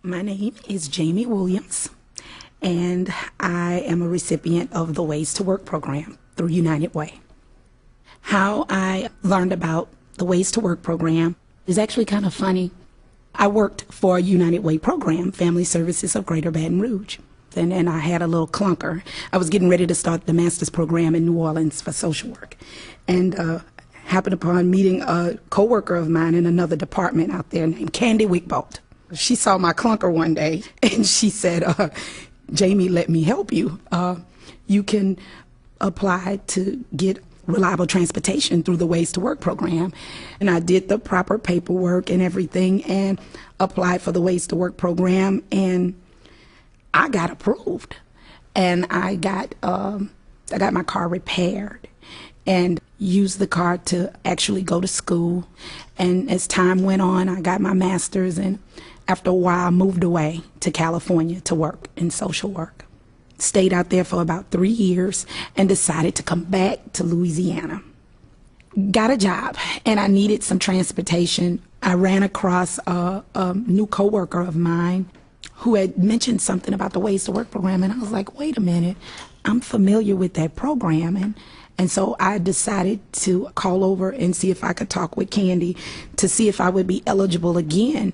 My name is Jamie Williams, and I am a recipient of the Ways to Work program through United Way. How I learned about the Ways to Work program is actually kind of funny. I worked for a United Way program, Family Services of Greater Baton Rouge. And then I had a little clunker. I was getting ready to start the master's program in New Orleans for social work. And happened upon meeting a coworker of mine in another department out there named Candy Wickbolt. She saw my clunker one day and she said, Jamie, let me help you. You can apply to get reliable transportation through the Ways to Work program. And I did the proper paperwork and everything and applied for the Ways to Work program, and I got approved. And I got my car repaired and used the car to actually go to school. And as time went on, I got my master's, and after a while, I moved away to California to work in social work. Stayed out there for about 3 years and decided to come back to Louisiana. Got a job, and I needed some transportation. I ran across a new coworker of mine who had mentioned something about the Ways to Work program, and I was like, wait a minute, I'm familiar with that program. And so I decided to call over and see if I could talk with Candy to see if I would be eligible again.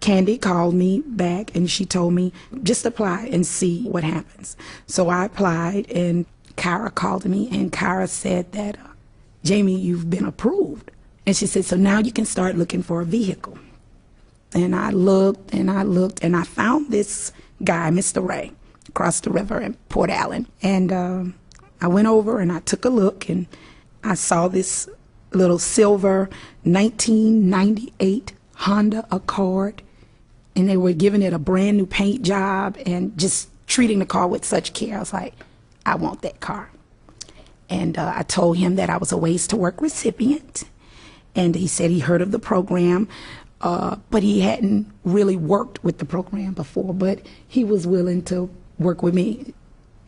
Candy called me back and she told me, just apply and see what happens. So I applied, and Kyra called me, and Kyra said that, Jamie, you've been approved. And she said, so now you can start looking for a vehicle. And I looked and I looked, and I found this guy, Mr. Ray, across the river in Port Allen. And I went over and I took a look, and I saw this little silver 1998 Honda Accord, and they were giving it a brand new paint job and just treating the car with such care. I was like, I want that car. And I told him that I was a Ways to Work recipient, and he said he heard of the program, but he hadn't really worked with the program before, but he was willing to work with me.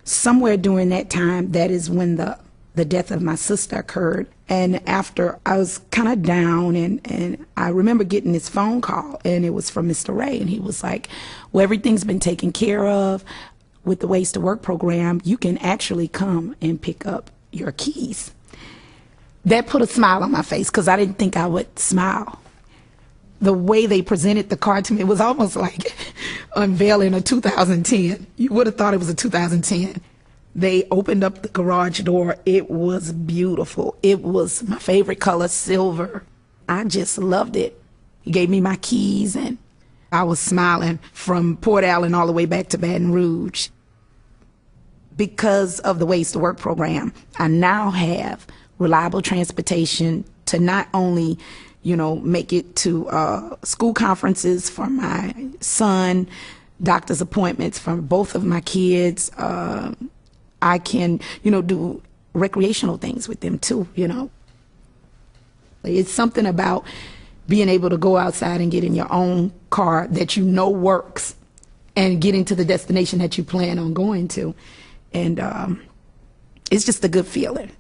Somewhere during that time, that is when the death of my sister occurred. And after, I was kind of down, and I remember getting this phone call, and it was from Mr. Ray, and he was like, well, everything's been taken care of with the Ways to Work program. You can actually come and pick up your keys. That put a smile on my face, because I didn't think I would smile. The way they presented the car to me, it was almost like unveiling a 2010. You would have thought it was a 2010. They opened up the garage door. It was beautiful. It was my favorite color, silver. I just loved it. He gave me my keys, and I was smiling from Port Allen all the way back to Baton Rouge. Because of the Ways to Work program, I now have reliable transportation to not only, make it to school conferences for my son, doctor's appointments for both of my kids. I can, do recreational things with them too, It's something about being able to go outside and get in your own car that works and getting to the destination that you plan on going to. And it's just a good feeling.